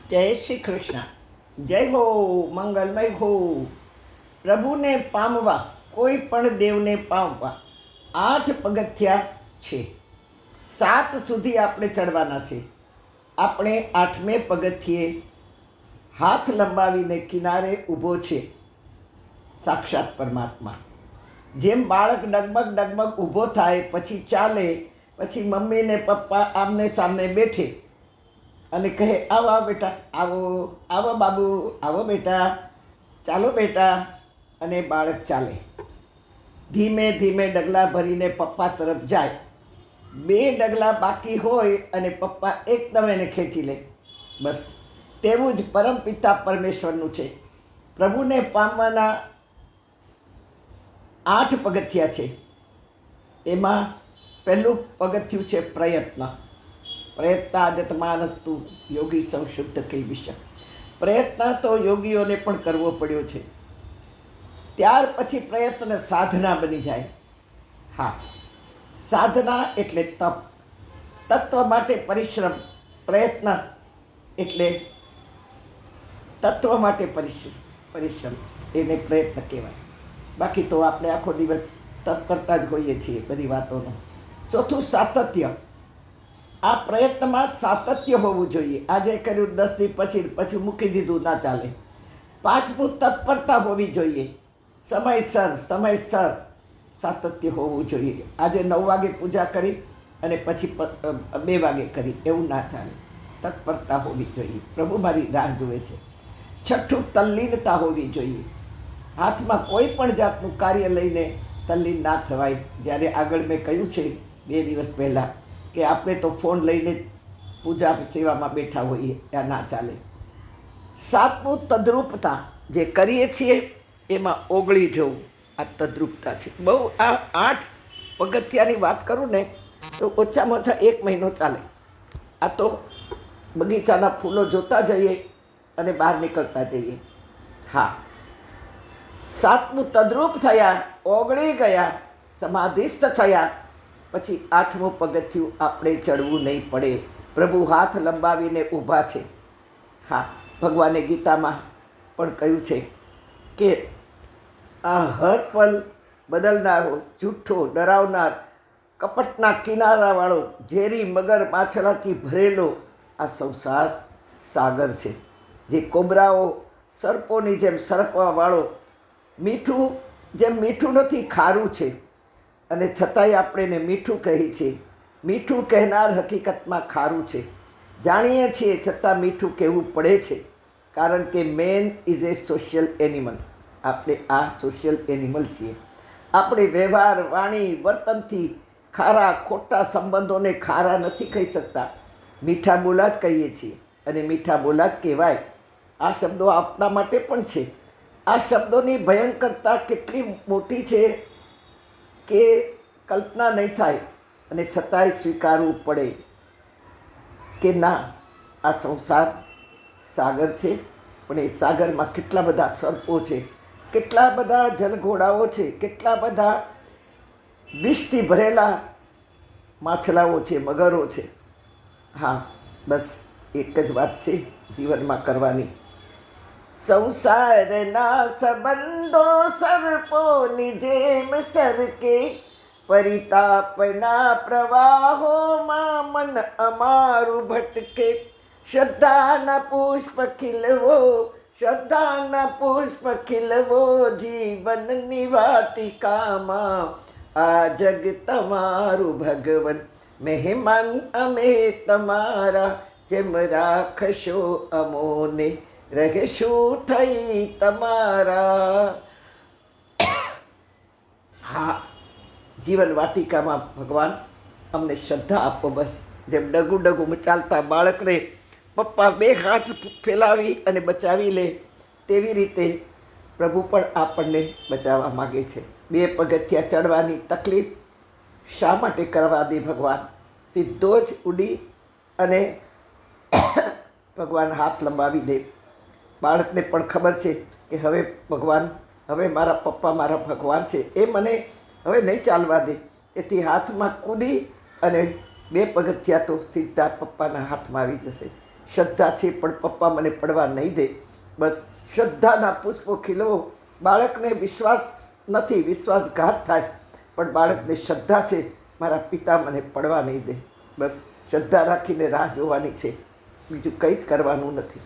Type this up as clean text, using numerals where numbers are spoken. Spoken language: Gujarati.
જય શ્રી કૃષ્ણ. જય હો, મંગલમય હો. પ્રભુને પામવા, કોઈ પણ દેવને પામવા 8 પગથિયા છે. 7 સુધી આપણે ચડવાના છે. આપણે 8મે પગથિયે હાથ લંબાવીને કિનારે ઊભો છે સાક્ષાત પરમાત્મા. જેમ બાળક ડગમગ ડગમગ ઊભો થાય, પછી ચાલે, પછી મમ્મી ને પપ્પા આમને સામને બેઠે અને કહે, આવો આવો બેટા, આવો આવો બાબુ, આવો બેટા, ચાલો બેટા, અને બાળક ચાલે. ધીમે ધીમે ડગલા ભરીને પપ્પા તરફ જાય. 2 ડગલા બાકી હોય અને પપ્પા એકદમ એને ખેંચી લે. બસ તેવું જ પરમપિતા પરમેશ્વરનું છે. પ્રભુને પામવાના 8 પગથિયા છે. એમાં પહેલું પગથિયું છે પ્રયત્ન. પ્રયત્નાદતમાનસ્તુ યોગી સંશુદ્ધ કિલ્બિષ. પ્રયત્ન તો યોગીઓને પણ કરવો પડ્યો છે. ત્યાર પછી પ્રયત્ન સાધના બની જાય. હા, સાધના એટલે તપ. તત્વ માટે પરિશ્રમ. પ્રયત્ન એટલે તત્વ માટે પરિશ્રમ, એને પ્રયત્ન કહેવાય. બાકી તો આપણે આખો દિવસ તપ કરતા જ હોઈએ છીએ બધી વાતોનો. ચોથું સાતત્ય. આ પ્રયત્નમાં સાતત્ય હોવું જોઈએ. આજે કર્યું 10 દી પછી મૂકી દીધું, ના ચાલે. 5મું તત્પરતા હોવી જોઈએ. સમયસર સાતત્ય હોવું જોઈએ. આજે 9 વાગે પૂજા કરી અને પછી 2 વાગે કરી, એવું ના ચાલે. તત્પરતા હોવી જોઈએ. પ્રભુ મારી રાહ જુએ છે. 6થું તલ્લીનતા હોવી જોઈએ. હાથમાં કોઈ પણ જાતનું કાર્ય લઈને તલ્લીન ના થવાય. જ્યારે આગળ મેં કહ્યું છે 2 દિવસ પહેલાં કે આપણે તો ફોન લઈને પૂજા સેવામાં બેઠા હોઈએ, ત્યાં ના ચાલે. 7મું તદ્રુપતા. જે કરીએ છીએ એમાં ઓગળી જવું, આ તદ્રુપતા છે. બહુ આ 8 પગથિયાની વાત કરું ને તો ઓછામાં ઓછા 1 મહિનો ચાલે. આ તો બગીચાના ફૂલો જોતા જઈએ અને બહાર નીકળતા જઈએ. હા, 7મું તદ્રુપ થયા, ઓગળી ગયા, સમાધિસ્થ થયા. પછી 8મું પગથિયું આપણે ચડવું નહીં પડે. પ્રભુ હાથ લંબાવીને ઊભા છે. હા, ભગવાને ગીતામાં પણ કહ્યું છે કે આ હર પલ બદલનારો, જૂઠો, ડરાવનાર, કપટના કિનારાવાળો, ઝેરી મગર માછલાથી ભરેલો આ સંસાર સાગર છે. જે કોબરાઓ સર્પોની જેમ સરકવાવાળો, મીઠું જેમ મીઠું નથી, ખારું છે. અને છતાંય આપણે એને મીઠું કહી છે. મીઠું કહેનાર હકીકતમાં ખારું છે. જાણીએ છીએ છતાં મીઠું કહેવું પડે છે. કારણ કે main is A social animal. આપણે આ સોશિયલ એનિમલ છીએ. આપણે વ્યવહાર, વાણી, વર્તનથી ખારા ખોટા સંબંધોને ખારા નથી કહી શકતા. મીઠા બોલા જ કહીએ છીએ અને મીઠા બોલા જ કહેવાય. આ શબ્દો આપણા માટે પણ છે. આ શબ્દોની ભયંકરતા કેટલી મોટી છે કે કલ્પના નહીં થાય. અને છતાંય સ્વીકારવું પડે કે ના, આ સંસાર સાગર છે. પણ એ સાગરમાં કેટલા બધા સર્પો છે, કેટલા બધા જલઘોડાઓ છે, કેટલા બધા વિષથી ભરેલા માછલાઓ છે, મગરો છે. હા, બસ એક જ વાત છે જીવનમાં કરવાની. સંસારના સંબંધો સર્પોની જેમ સરકે, પરિતાપના પ્રવાહોમાં મન અમારું ભટકે. શ્રદ્ધાના પુષ્પ ખીલવો, શ્રદ્ધાના પુષ્પ ખીલવો, જીવનની વાટિકામાં. આ જગ તમારું ભગવન, મહેમાન અમે તમારા. જેમ રાખશો અમોને, રહેશું થઈ તમારા. હા, જીવન વાટિકામાં ભગવાન અમને શ્રદ્ધા આપો. બસ જેમ ડગું ડગું ચાલતા બાળકને પપ્પા 2 હાથ ફેલાવી અને બચાવી લે, તેવી રીતે પ્રભુ પણ આપણને બચાવવા માગે છે. 2 પગથિયા ચડવાની તકલીફ શા માટે કરવા દે ભગવાન? સીધો જ ઉડી અને ભગવાન હાથ લંબાવી દે. બાળકને પણ ખબર છે કે હવે ભગવાન, હવે મારા પપ્પા મારા ભગવાન છે, એ મને હવે નહીં ચાલવા દે. તેથી હાથમાં કૂદી અને 2 પગથિયા તો સીધા પપ્પાના હાથમાં આવી જશે. શ્રદ્ધા છે પણ પપ્પા મને પડવા નહીં દે. બસ શ્રદ્ધાના પુષ્પો ખીલવો. બાળકને વિશ્વાસ નથી, વિશ્વાસઘાત થાય, પણ બાળકને શ્રદ્ધા છે મારા પિતા મને પડવા નહીં દે. બસ શ્રદ્ધા રાખીને રાહ જોવાની છે, બીજું કંઈ જ કરવાનું નથી.